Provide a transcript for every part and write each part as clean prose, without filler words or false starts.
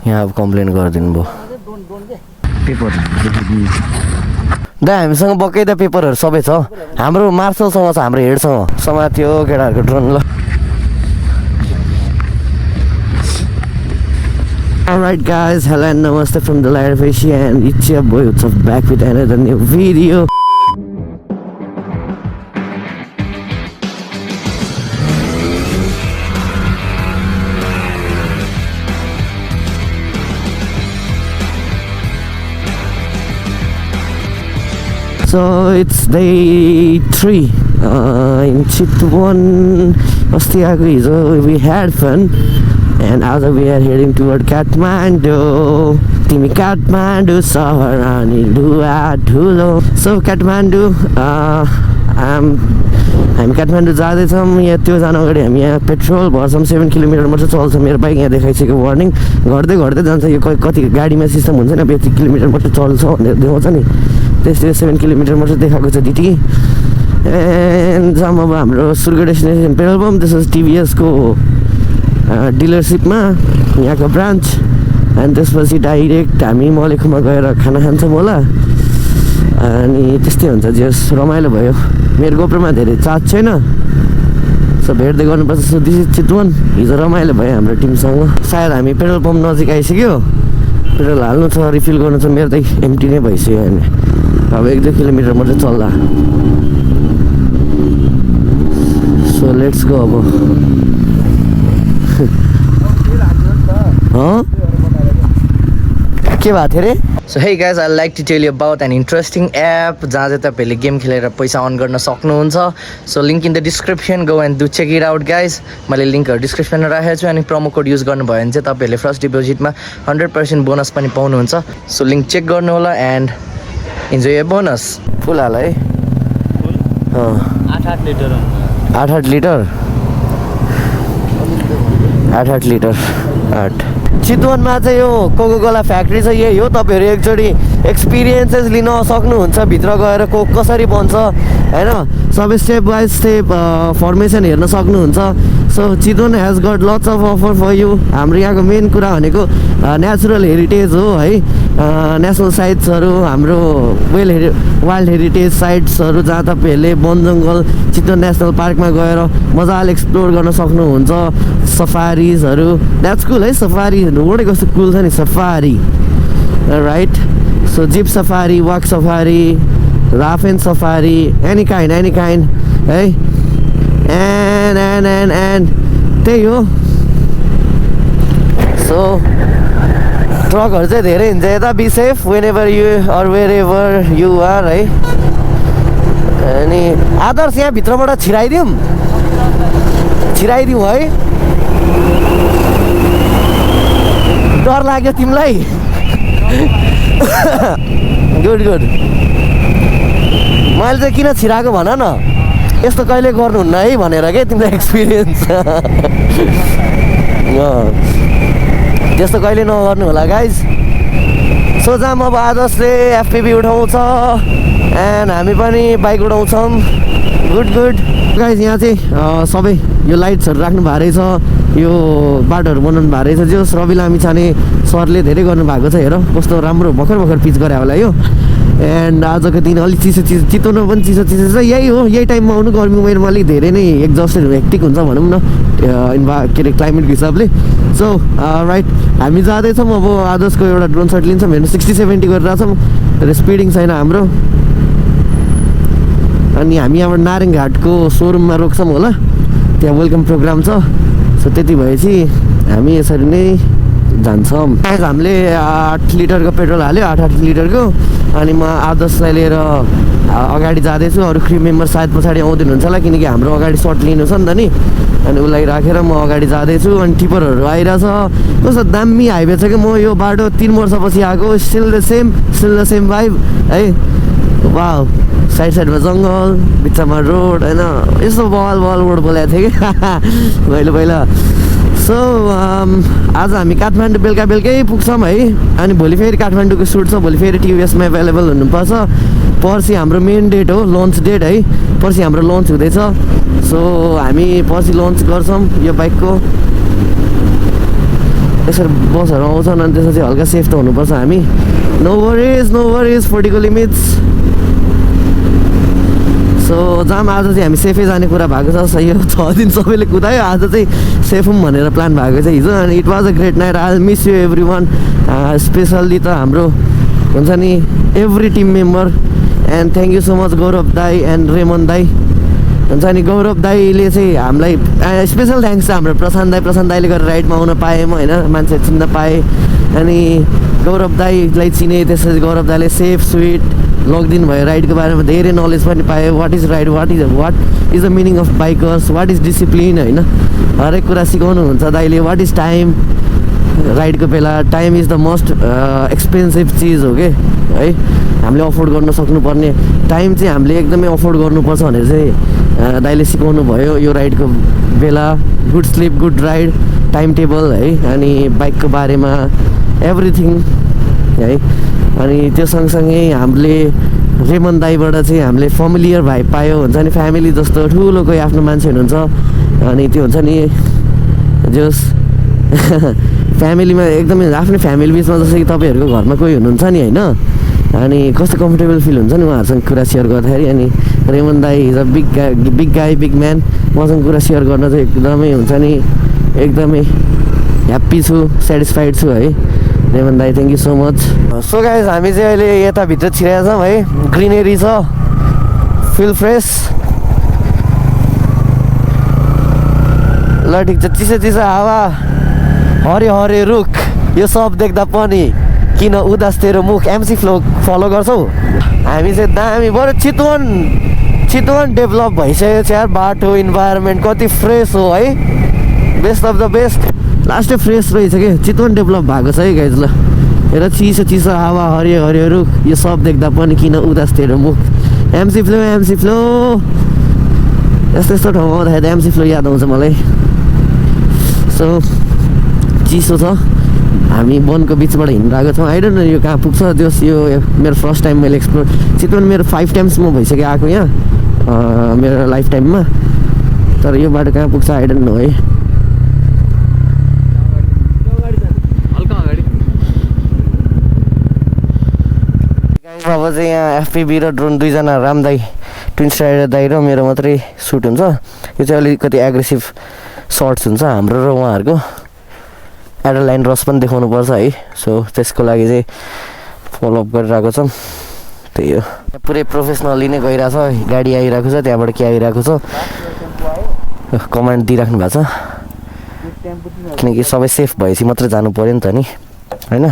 यहाँ अब कम्प्लेन गरिदिनु भयो पेपर दा हामीसँग बकाइदा पेपरहरू सबै छ हाम्रो मार्सलसँग छ हाम्रो हेडसँग समात्यो केटाहरूको ड्रोन ल Alright guys, hello and namaste from the light of Asia and it's your boy Utsav back with another new video. So it's day 3 in Chitwan. So we had fun and as we are heading toward Kathmandu. Timi Kathmandu सहर अनि धुवा धुलो. So Kathmandu हामी काठमाडौँ जाँदैछौँ यहाँ त्यो जान अगाडि हामी यहाँ पेट्रोल भर्छौँ 7 किलोमिटर मात्र चल्छ मेरो बाइक यहाँ देखाइसक्यो वार्निङ घट्दै घट्दै जान्छ यो कति गाडीमा सिस्टम हुन्छ नि 20 किलोमिटर मात्र चल्छ भनेर देखाउँछ नि त्यसले 7 किलोमिटर मात्र देखाएको छ डिटी एन्ड जाम अब हाम्रो सुर्गो destination petrol pump this is टिभीएसको डिलरसिपमा यहाँको ब्रान्च अनि त्यसपछि डाइरेक्ट हामी मलेखुमा गएर खाना खान्छौँ होला अनि त्यस्तै हुन्छ जस रमाइलो भयो मेरो गोप्रोमा धेरै चार्ज छैन सो भेट्दै गर्नुपर्छ सो दिस इज चितवन हिजो रमाइलो भयो हाम्रो टिमसँग सायद हामी पेट्रोल पम्प नजिक आइसक्यो पेट्रोल हाल्नु छ रिफिल गर्नु छ मेरो त एम्टी नै भइसक्यो अनि अब 1-2 किलोमिटर मात्रै चल्ला सो लेट्स गो अब के भएको थियो रे So hey guys, I'd like to tell you about an interesting app जहाँ चाहिँ तपाईँहरूले गेम खेलेर पैसा अर्न गर्न सक्नुहुन्छ so link in the description go and do check it out guys मैले लिङ्कहरू डिस्क्रिप्सनमा राखेको छु अनि प्रोमो कोड युज गर्नुभयो भने चाहिँ तपाईँहरूले फर्स्ट डिपोजिटमा 100% बोनस पनि पाउनुहुन्छ सो लिङ्क चेक गर्नु होला एन्ड इन्जोय ए बोनस फुल हाल है 8 लिटर 8 लिटर 8 लिटर 8 चितवनमा चाहिँ यो कोको कोला फ्याक्ट्री चाहिँ यही हो तपाईँहरू एकचोटि एक्सपिरियन्सेस लिन सक्नुहुन्छ भित्र गएर कोक कसरी बन्छ होइन सबै स्टेप बाई स्टेप फर्मेसन हेर्न सक्नुहुन्छ so Chitwan has got lots of offer for you हाम्रो यहाँको मेन कुरा भनेको नेचुरल हेरिटेज हो है नेसनल साइट्सहरू हाम्रो वाइल्ड हेरिटेज साइट्सहरू जहाँ तपाईँहरूले वन जङ्गल चितवन नेसनल पार्कमा गएर मजाले एक्सप्लोर गर्न सक्नुहुन्छ सफारिजहरू द्याट्स कुल है सफारीहरू वर्डै कस्तो कुल छ नि safari right so jeep safari walk safari raft and safari any kind है एन्ड त्यही हो सो ट्रकहरू चाहिँ धेरै हुन्छ यता be safe whenever you are wherever you are है अनि आदर्श यहाँ भित्रबाट छिराइदिउँ है डर लाग्यो तिमीलाई गुड मैले चाहिँ किन छिराएको भन न यस्तो कहिले गर्नुहुन्न है भनेर के तिमीलाई एक्सपिरियन्स त्यस्तो कहिले नगर्नु होला गाइज सो जाम अब आदर्शले एफपिबी उठाउँछ एन्ड हामी पनि बाइक उठाउँछौँ गुड गाइज यहाँ चाहिँ सबै यो लाइट्सहरू राख्नु भएको रहेछ यो बाटोहरू बनाउनु भएको रहेछ जो रवि लामिछाने सरले धेरै गर्नुभएको छ हेर कस्तो राम्रो भर्खर पिच गरे होला यो एन्ड आजको दिन अलिक चिसो चितवनमा पनि चिसो छ यही हो यही टाइममा आउनु गर्मी महिनामा अलिक धेरै नै एक्जस्टेड हेक्टिक हुन्छ भनौँ न के अरे क्लाइमेटको हिसाबले सो राइट हामी जाँदैछौँ अब आदर्शको एउटा ड्रोन सट लिन्छौँ हेर्नु 60-70 गरेर छौँ र स्पिडिङ छैन हाम्रो अनि हामी यहाँबाट नारायणघाटको सोरुममा रोक्छौँ होला त्यहाँ वेलकम प्रोग्राम छ सो त्यति भएपछि हामी यसरी नै जान्छौँ हामीले 8 लिटरको पेट्रोल हाल्यो 8 लिटरको अनि म आदर्शलाई लिएर अगाडि जाँदैछु अरू क्रू मेम्बर सायद पछाडि आउँदैन हुन्छ होला किनकि हाम्रो अगाडि सर्ट लिनु छ नि त नि अनि उसलाई राखेर म अगाडि जाँदैछु अनि टिपरहरू आइरहेछ कस्तो दामी हाइवे छ कि म यो बाटो 3 वर्षपछि आएको स्टिल द सेम भाइब है वाउ साइडमा जङ्गल बिचमा रोड होइन यस्तो बल रोड बोलाएको थिएँ कि पहिला सो आज हामी काठमाडौँ बेलुकै पुग्छौँ है अनि भोलि फेरि काठमाडौँको सुट छ भोलि फेरि टिभीएसमा एभाइलेबल हुनुपर्छ पर्सि हाम्रो मेन डेट हो लन्च डेट है पर्सि हाम्रो लन्च हुँदैछ सो हामी पर्सि लन्च गर्छौँ यो बाइकको यसरी बसहरू आउँछन् अनि त्यसपछि हल्का सेफ त हुनुपर्छ हामी नो वरिज 40 को लिमिट्स सो जाम आज चाहिँ हामी सेफै जाने कुरा भएको छ सही हो 6 दिन सबैले कुदायो आज चाहिँ सेफ हुँ भनेर प्लान भएको छ हिजो अनि it was a great night I miss you everyone specially त हाम्रो हुन्छ नि every team member and thank you so much Gaurav दाई एन्ड रेमन दाई हुन्छ नि गौरव दाईले चाहिँ हामीलाई स्पेसल थ्याङ्क्स छ हाम्रो प्रशान्त दाईले गरेर राइडमा आउन पाएँ म होइन मान्छे चिन्न पाएँ अनि गौरव दाईलाई चिने त्यसपछि गौरव दाईले सेफ स्विट लगिदिनु भयो राइडको बारेमा धेरै नलेज पनि पाएँ what is ride what is the meaning of bikers what is discipline होइन हरेक कुरा सिकाउनुहुन्छ दाइले वाट इज टाइम राइडको बेला time is the most expensive चिज हो कि है हामीले अफोर्ड गर्न सक्नुपर्ने टाइम चाहिँ हामीले एकदमै अफोर्ड गर्नुपर्छ भनेर चाहिँ दाइले सिकाउनु भयो यो राइडको बेला good sleep good ride time table है अनि बाइकको बारेमा एभ्रिथिङ है अनि त्यो सँगसँगै हामीले रेमन दाईबाट चाहिँ हामीले फेमिलियर भाइ पायो हुन्छ नि फ्यामिली जस्तो ठुलो कोही आफ्नो मान्छे हुनुहुन्छ अनि त्यो हुन्छ नि जस फ्यामिलीमा एकदमै आफ्नो फ्यामिली बिचमा जस्तो कि तपाईँहरूको घरमा कोही हुनुहुन्छ नि होइन अनि कस्तो कम्फर्टेबल फिल हुन्छ नि उहाँहरूसँग कुरा सेयर गर्दाखेरि अनि रेमन दाई इज अ बिग गाई बिग म्यान मसँग कुरा सेयर गर्न चाहिँ एकदमै हुन्छ नि एकदमै ह्याप्पी छु सेटिस्फाइड छु है रेमन दाई thank you so much so guys हामी चाहिँ अहिले यताभित्र छिरेका छौँ है ग्रिनेरी छ फिल फ्रेस ल ठिक छ चिसो हावा हरे रुख यो सब देख्दा पनि किन उदास तेरो मुख एमसी फ्लो फलो गर्छौ हामी चाहिँ दामी बरु चितवन डेभलप भइसकेको छ यार बाटो इन्भाइरोमेन्ट कति फ्रेस हो है बेस्ट अफ द बेस्ट लास्टै फ्रेस रहेछ कि चितवन डेभलप भएको छ है गाइज ल हेर चिसो हावा हरियो रुख यो सब देख्दा पनि किन उदास तेरो मुख एमसी फ्लो यस्तो ठाउँमा आउँदाखेरि त एमसी फ्लो याद आउँछ मलाई सो चिसो छ हामी वनको बिचबाट हिँडिरहेको छौँ आइडोन्ट नो यो कहाँ पुग्छ यो मेरो फर्स्ट टाइम मैले एक्सप्लोर चितवन मेरो 5 टाइम्स म भइसक्यो आएको यहाँ मेरो लाइफ टाइममा तर यो बाटो कहाँ पुग्छ आइडोन्ट नो है अब चाहिँ यहाँ एफपिबी र ड्रोन दुईजना राम दाई ट्विन्स राइडर दाई र मेरो मात्रै सुट हुन्छ यो चाहिँ अलिकति एग्रेसिभ सर्ट्स हुन्छ हाम्रो र उहाँहरूको एडरलाइन रस पनि देखाउनु पर्छ है सो त्यसको लागि चाहिँ फलोअप गरिरहेको छौँ त्यही हो पुरै प्रोफेसनली नै गइरहेछ गाडी आइरहेको छ त्यहाँबाट के आइरहेको छ कमान्ड दिइराख्नु भएको छ किनकि सबै सेफ भएपछि मात्रै जानु पऱ्यो नि त नि होइन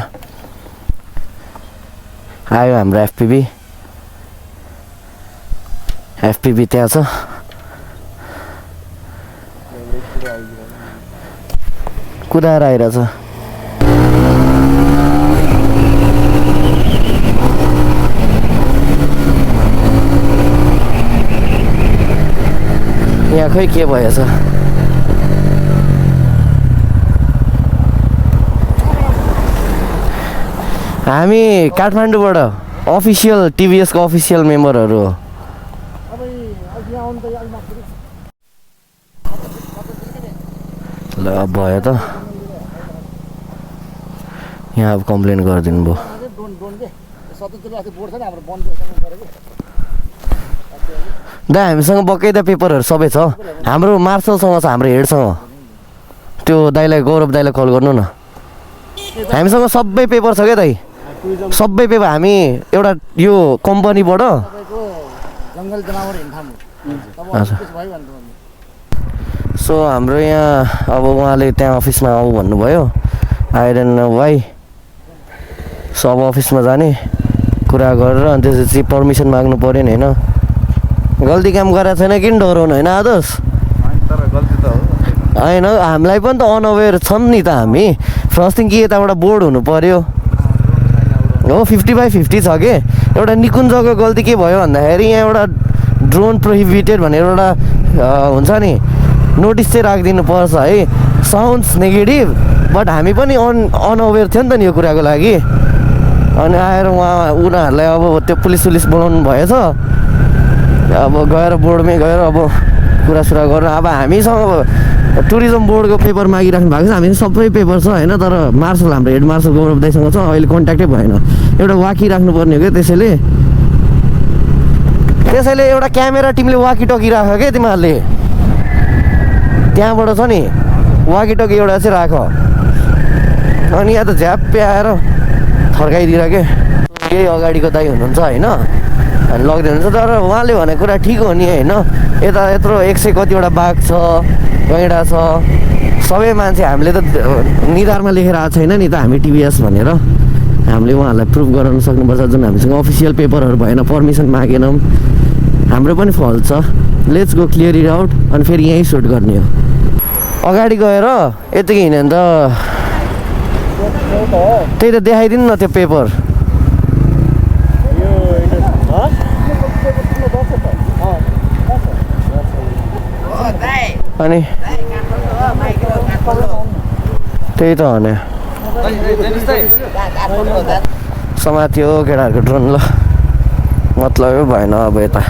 आयो हाम्रो एफपिबी त्यहाँ छ कुदाएर आइरहेछ यहाँ खै के भएछ हामी काठमाडौँबाट अफिसियल टिभीएसको अफिसियल मेम्बरहरू हो ल अब भयो त यहाँ अब कम्प्लेन गरिदिनु भयो दा हामीसँग बकाइदा पेपरहरू सबै छ हाम्रो मार्सलसँग छ हाम्रो हेडसँग त्यो दाइलाई गौरव दाइलाई कल गर्नु न हामीसँग सबै पेपर छ क्या दाइ सबै पेपर हामी एउटा यो कम्पनीबाट सो हाम्रो यहाँ अब उहाँले त्यहाँ अफिसमा आऊ भन्नुभयो I don't know why so अब अफिसमा जाने कुरा गरेर अनि त्यसपछि पर्मिसन माग्नु पऱ्यो नि होइन गल्ती काम गरेको छैन किन डराउनु होइन आदर्श होइन हामीलाई पनि त अनअवेयर छौँ नि त हामी फर्स्ट थिङ कि यताबाट बोर्ड हुनु पऱ्यो हो 50/50 छ कि एउटा निकुञ्जको गल्ती के भयो भन्दाखेरि यहाँ एउटा ड्रोन प्रोहिबिटेड भनेर एउटा हुन्छ नि नोटिस चाहिँ राखिदिनु पर्छ है साउन्ड्स नेगेटिभ बट हामी पनि अनअवेयर थियो नि त नि यो कुराको लागि अनि आएर उनीहरूलाई अब त्यो पुलिस बोलाउनु भएछ अब गएर बोर्डमै गएर अब कुरासुरा गरेर अब हामीसँग टुरिज्म बोर्डको पेपर मागिराख्नु भएको छ। हामी सबै पेपर छ होइन, तर मार्सल हाम्रो हेड मार्सल गौरव दाइसँग छ, अहिले कन्ट्याक्टै भएन। एउटा वाकी राख्नुपर्ने हो क्या, त्यसैले एउटा क्यामेरा टिमले वाकी टकी राख क्या तिमीहरूले, त्यहाँबाट छ नि वाकी टकी एउटा चाहिँ राख। अनि यहाँ त झ्याप्पे आएर थर्काइदिएर के केही अगाडिको दाइ हुनुहुन्छ होइन, अनि लगिदिनुहुन्छ। तर उहाँले भनेको कुरा ठिक हो नि होइन, यता यत्रो 100 कतिवटा बाघ छ, गैँडा छ, सबै मान्छे हामीले त निधारमा लेखेर आएको छैन नि त हामी टिभीएस भनेर, हामीले उहाँहरूलाई प्रुभ गराउन सक्नुपर्छ। जुन हामीसँग अफिसियल पेपरहरू भएन, पर्मिसन मागेनौँ, हाम्रो पनि फल्ट छ। Let's go clear it out, अनि फेरि यहीँ सुट गर्ने हो। अगाडि गएर यतिकै हिँड्यो भने त त्यही त देखाइदिनु न त्यो पेपर। अनि त्यही त हो नि समात्यो केटाहरूको ड्रोन। ल मतलबै भएन अब यता,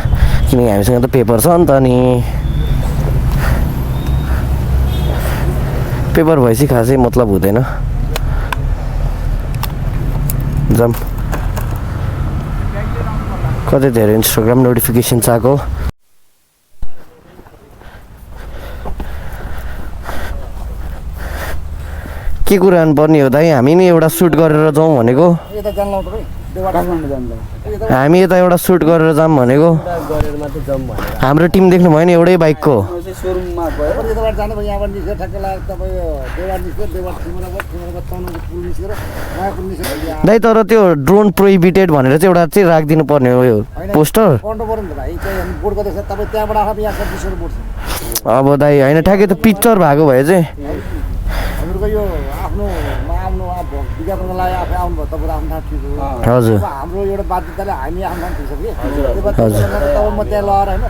किनकि हामीसँग त पेपर छ नि त, अनि पेपर भएपछि खासै मतलब हुँदैन। जाम कतै धेरै इन्स्टाग्राम नोटिफिकेसन आएको। के कुरा पर्ने हो दाइ, हामी नि एउटा सुट गरेर जाउँ भनेको, हामी यता एउटा सुट गरेर जाऊँ भनेको। हाम्रो टिम देख्नु भयो नि एउटै बाइकको। दाइ तर त्यो ड्रोन प्रोहिबिटेड भनेर चाहिँ एउटा चाहिँ राखिदिनु पर्ने हो यो पोस्टर। अब दाइ होइन ठ्याक्कै त पिक्चर भएको भए चाहिँ हजुर हाम्रो एउटा बाध्यताले हामी आफ्नो ठाउँ ठिक छ कि म त्यहाँ लगाएर होइन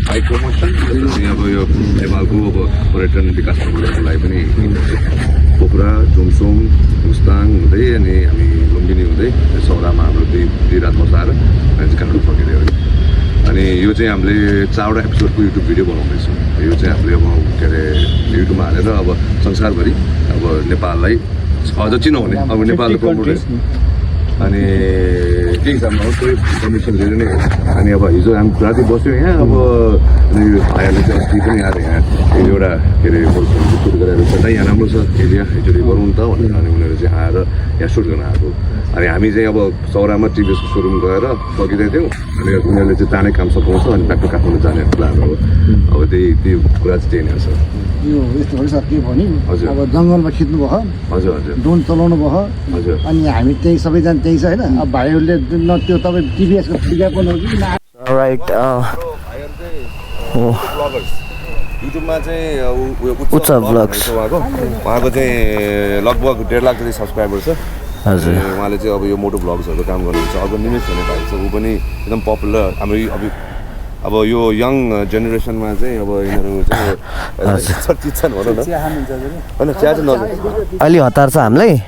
बाइक प्रमोसन अब यो नेपालको अब पर्यटन विकास मन्त्रालयको लागि पनि पोखरा, जोमसोङ, मुस्ताङ हुँदै अनि हामी लुम्बिनी हुँदै सौरामा हाम्रो दुई रात बसाएर अनि चाहिँ काठमाडौँ फर्किँदै हो। अनि यो चाहिँ हामीले 4वटा एपिसोडको युट्युब भिडियो बनाउँदैछौँ। यो चाहिँ हामीले अब के अरे युट्युबमा हालेर अब संसारभरि अब नेपाललाई अझ चिनाउने, अब नेपालको प्रमोट अनि के हिसाबमा हो त्यो इन्फर्मेसन लिएर नै। अनि अब हिजो हामी राति बस्यौँ यहाँ, अब भाइहरूले चाहिँ अस्ति पनि आएर यहाँ एउटा के अरे सुट गरेर छ यहाँ राम्रो छ एरिया, एकचोटि गरौँ त भनेर अनि उनीहरू चाहिँ आएर यहाँ सुट गर्न आएको। अनि हामी चाहिँ अब सौरामा टिभीएसको सोरुम गएर फर्किँदै थियौँ, अनि उनीहरूले चाहिँ चाँडै काम सघाउँछ अनि ब्याक टु काठमाडौँ जाने प्लान हो। अब त्यही कुरा चाहिँ त्यही नै छ। यो यस्तो हो सर, के भने हजुर अब जङ्गलमा खिच्नु भयो, हजुर हजुर ड्रोन चलाउनु भयो, हजुर अनि हामी त्यही सबैजना त्यही छ होइन। अब भाइहरूले न त्यो तपाईँ टिभीएसको विज्ञापन हो कि राइट। युट्युबमा चाहिँ उत्सव ब्लग्स उहाँको चाहिँ लगभग 1.5 लाख जति सब्सक्राइबर छ। हजुर उहाँले चाहिँ अब यो मोटो ब्लग्सहरूको काम गर्नुहुन्छ। अर्को निमेश भन्ने भाइ छ, ऊ पनि एकदम पपुलर हाम्रो अब यो यङ जेनेरेसनमा चाहिँ अब यिनीहरू चाहिँ चर्चित छन् भनौँ न होइन। चिया चाहिँ नजाउँ अलि हतार छ हामीलाई,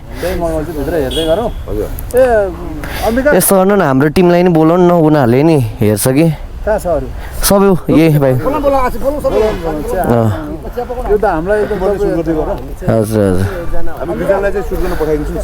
यस्तो गर्नु न हाम्रो टिमलाई नि बोलाउनु न, उनीहरूले नि हेर्छ कि सबै यही भाइ। हजुर हजुर हामी दुईजनालाई चाहिँ सुट गर्न पठाइदिन्छु नि।